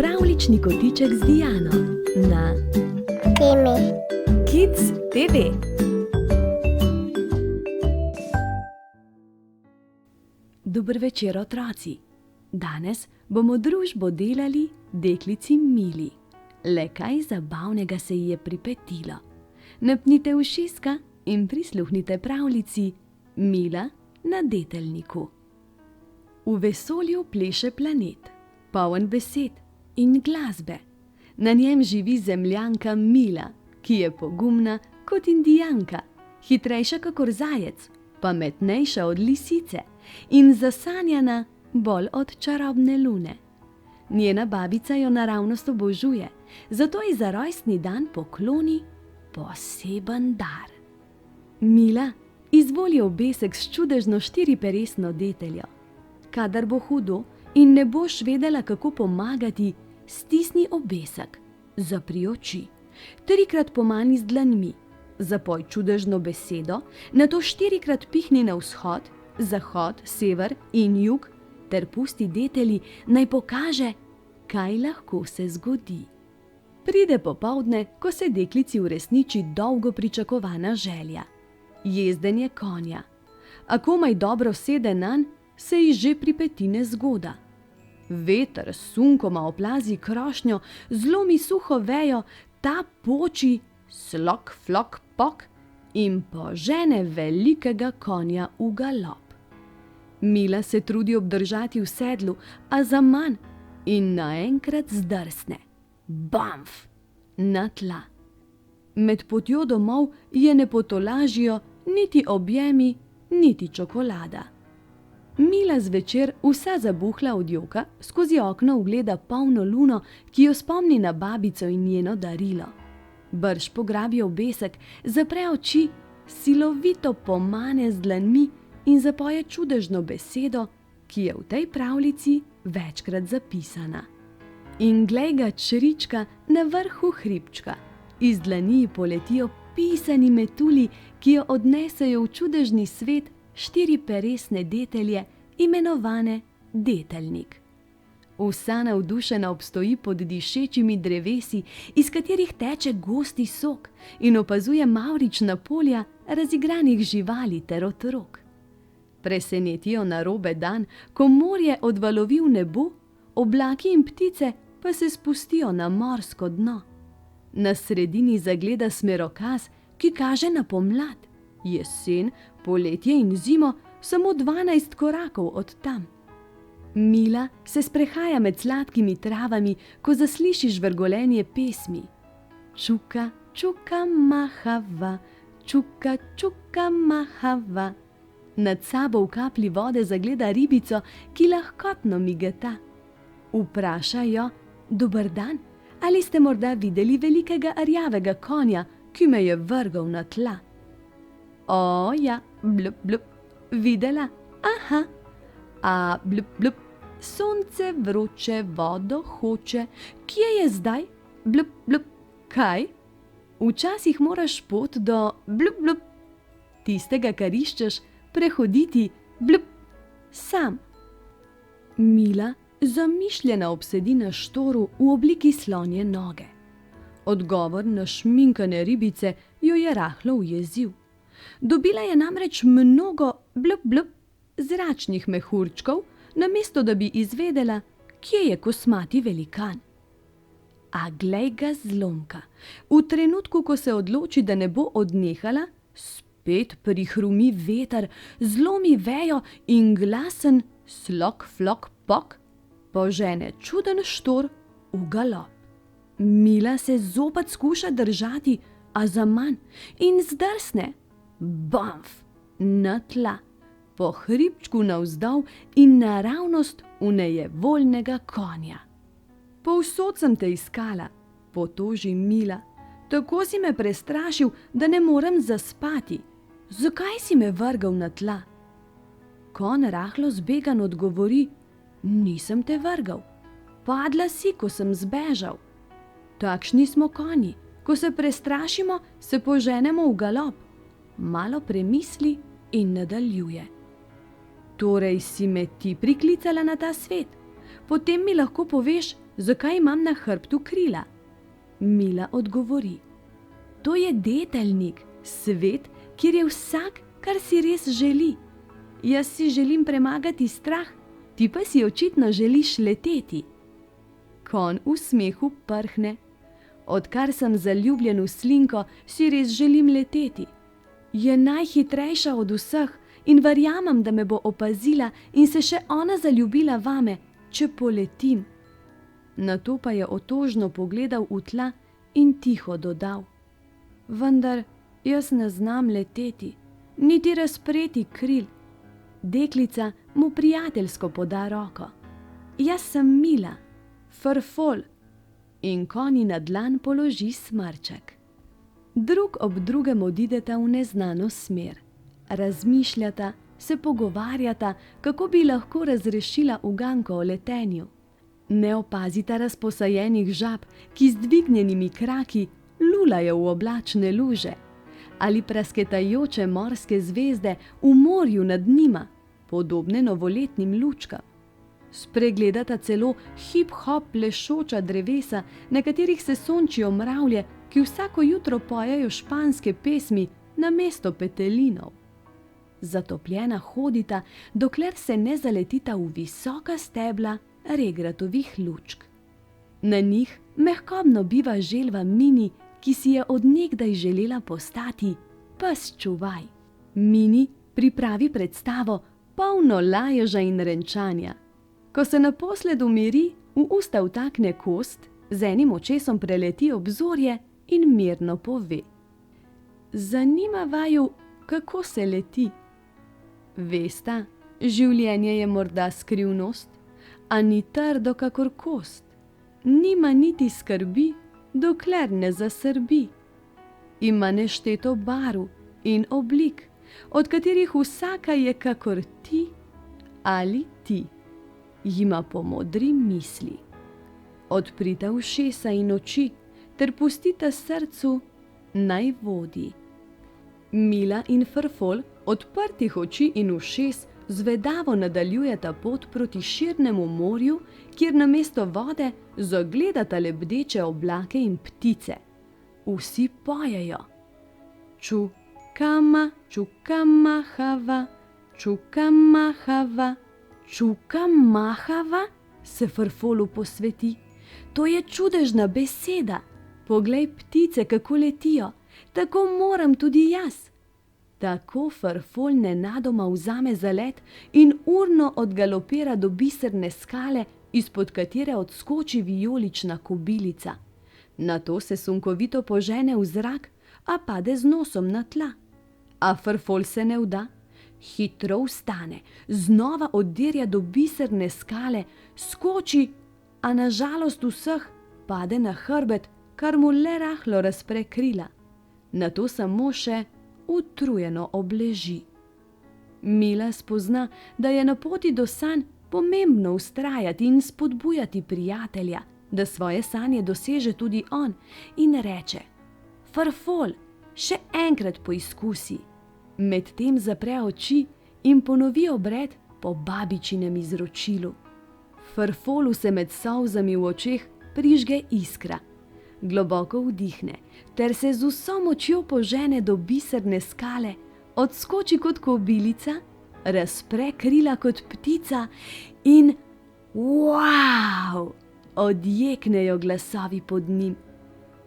Pravljični kotiček z Diano na Temi. Kids TV. Dober večer, otroci. Danes bomo družbo delali deklici Mili. Le kaj zabavnega se ji je pripetilo. Napnite ušeska in prisluhnite pravljici Mila na deteljniku. V vesolju pleše planet, poln besed in glasbe. Na njem živi zemljanka Mila, ki je pogumna kot indijanka, hitrejša kakor zajec, pametnejša od lisice in zasanjana bolj od čarobne lune. Njena babica jo naravnost obožuje, zato ji za rojstni dan pokloni poseben dar. Mila, izvoli obesek s čudežno štiriperesno deteljo. Kadar bo hudo in ne boš vedela, kako pomagati, stisni obesek, zapri oči, 3-krat pomani z dlanmi, zapoj čudežno besedo, nato 4-krat pihni na vzhod, zahod, sever in jug ter pusti detelji, naj pokaže, kaj lahko se zgodi. Pride popoldne, ko se deklici uresniči dolgo pričakovana želja. Jezdenje konja. A komaj dobro sede nanj, se ji že pripeti nezgoda. Veter s sunkoma oplazi krošnjo, zlomi suho vejo, ta poči slok, flok, pok in požene velikega konja v galop. Mila se trudi obdržati v sedlu, a zaman in naenkrat zdrsne. Bamf! Na tla. Med potjo domov je ne potolažijo niti objemi, niti čokolada. Mila zvečer, vsa zabuhla od joka, skozi okno ugleda polno luno, ki jo spomni na babico in njeno darilo. Brž pograbi obesek, zapre oči, silovito pomane z dlanmi in zapoje čudežno besedo, ki je v tej pravljici večkrat zapisana. In glej ga črička na vrhu hribčka. Iz dlani poletijo pisani metulji, ki jo odnesejo v čudežni svet štiriperesne detelje, imenovane deteljnik. Vsa navdušena obstoji pod dišečimi drevesi, iz katerih teče gosti sok, in opazuje mavrična polja razigranih živali ter otrok. Presenetijo narobe dan, ko morje odvalovi v nebo, oblaki in ptice pa se spustijo na morsko dno. Na sredini zagleda smerokaz, ki kaže na pomlad, jesen, poletje in zimo, samo 12 korakov od tam. Mila se sprehaja med sladkimi travami, ko zasliši žvrgolenje pesmi. Čuka, čuka, mahava, čuka, čuka, mahava. Nad sabo v kapli vode zagleda ribico, ki lahkotno migeta. Vpraša jo: dober dan, ali ste morda videli velikega rjavega konja, ki me je vrgel na tla? O, ja, blup, blup, videla, aha. A, blup, blup, sonce vroče, vodo hoče, kje je zdaj? Blup, blup, kaj? Včasih moraš pot do, blup, blup, tistega, kar iščeš, prehoditi, blup, sam. Mila zamišljena obsedi na štoru v obliki slonje noge. Odgovor na šminkane ribice jo je rahlo ujezil. Dobila je namreč mnogo blup, blup zračnih mehurčkov, namesto da bi izvedela, kje je kosmati velikan. A glej ga zlomka. V trenutku, ko se odloči, da ne bo odnehala, spet prihrumi veter, zlomi vejo in glasen slok, flok, pok požene čuden štor v galop. Mila se zopet skuša držati, a zaman in zdrsne. Bamf! Na tla, po hribčku navzdol in naravnost v nejevoljnega konja. Povsod sem te iskala, potoži Mila. Tako si me prestrašil, da ne morem zaspati. Zakaj si me vrgel na tla? Konj rahlo zbegan odgovori: nisem te vrgel. Padla si, ko sem zbežal. Takšni smo konji. Ko se prestrašimo, se poženemo v galop. Malo premisli in nadaljuje. Torej si me ti priklicala na ta svet? Potem mi lahko poveš, zakaj imam na hrbtu krila? Mila odgovori: to je deteljnik, svet, kjer je vsak, kar si res želi. Jaz si želim premagati strah, ti pa si očitno želiš leteti. Konj v smehu prhne: odkar sem zaljubljen v slinko, si res želim leteti. Je najhitrejša od vseh in verjamem, da me bo opazila in se še ona zaljubila vame, če poletim. Nato pa je otožno pogledal v tla in tiho dodal: vendar jaz ne znam leteti, niti razpreti kril. Deklica mu prijateljsko poda roko: jaz sem Mila, Frfol, in konji na dlan položi smrček. Drug ob drugem odideta v neznano smer. Razmišljata, se pogovarjata, kako bi lahko razrešila uganko o letenju. Ne opazita razposajenih žab, ki z dvignjenimi kraki lulajo v oblačne luže, ali prasketajoče morske zvezde v morju nad njima, podobne novoletnim lučkam. Spregledata celo hip-hop plešoča drevesa, na katerih se sončijo mravlje, ki vsako jutro pojejo španske pesmi namesto petelinov. Zatopljena hodita, dokler se ne zaletita v visoka stebla regratovih lučk. Na njih mehkobno biva želva Mini, ki si je od nekdaj želela postati pes čuvaj. Mini pripravi predstavo, polno laježa in renčanja. Ko se naposled umiri, v usta vtakne kost, z enim očesom preleti obzorje in mirno pove: zanima vaju, kako se leti. Vesta, življenje je morda skrivnost, a ni trdo kakor kost. Nima niti skrbi, dokler ne zasrbi. Ima nešteto barv in oblik, od katerih vsaka je kakor ti ali ti. Jima pomodri misli. Odprita ušesa in oči, ter pustita srcu, naj vodi. Mila in Frfol odprtih oči in ušes zvedavo nadaljujeta pot proti širnemu morju, kjer namesto vode zagledata lebdeče oblake in ptice. Vsi pojejo: čukama, čukamahava, čukamahava. Čukamahava, se Frfolu posveti. To je čudežna beseda. Poglej ptice, kako letijo. Tako moram tudi jaz. Tako Frfol nenadoma vzame zalet in urno odgalopira do biserne skale, izpod katere odskoči vijolična kobilica. Nato se sunkovito požene v zrak, a pade z nosom na tla. A Frfol se ne vda. Hitro vstane, znova oddirja do biserne skale, skoči, a na žalost vseh pade na hrbet, kar mu le rahlo razpre krila. Nato samo še utrujeno obleži. Mila spozna, da je na poti do sanj pomembno vztrajati in spodbujati prijatelja, da svoje sanje doseže tudi on, in reče: Frfol, še enkrat poizkusi. Medtem zapre oči in ponovi obred po babičinem izročilu. Frfolu se med solzami v očeh prižge iskra. Globoko vdihne, ter se z vso močjo požene do biserne skale, odskoči kot kobilica, razpre krila kot ptica in wow! Odjeknejo glasovi pod njim.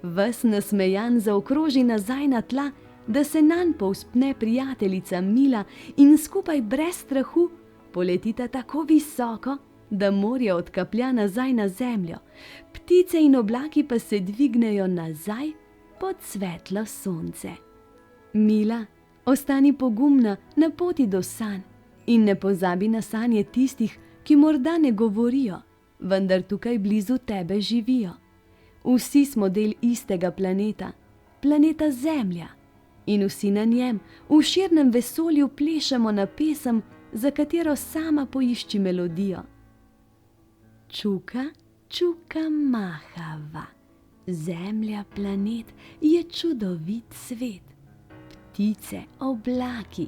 Ves nasmejan zaokroži nazaj na tla, da se nanj povzpne prijateljica Mila in skupaj brez strahu poletita tako visoko, da morje odkaplja nazaj na zemljo, ptice in oblaki pa se dvignejo nazaj pod svetlo sonce. Mila, ostani pogumna na poti do sanj in ne pozabi na sanje tistih, ki morda ne govorijo, vendar tukaj blizu tebe živijo. Vsi smo del istega planeta, planeta Zemlja. In vsi na njem, v širnem vesolju plešemo na pesem, za katero sama poišči melodijo. Čuka, čukamahava. Zemlja, planet je čudovit svet. Ptice, oblaki,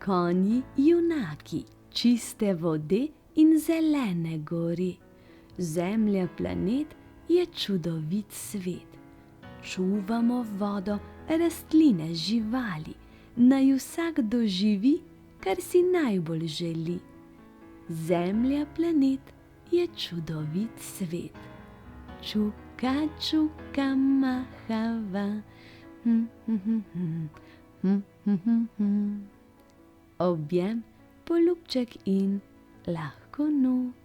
konji, junaki, čiste vode in zelene gori. Zemlja, planet je čudovit svet. Čuvamo vodo, rastline, živali, naj vsak doživi, kar si najbolj želi. Zemlja, planet je čudovit svet. Čuka, čuka, mahava. Objem, poljubček in lahko noč.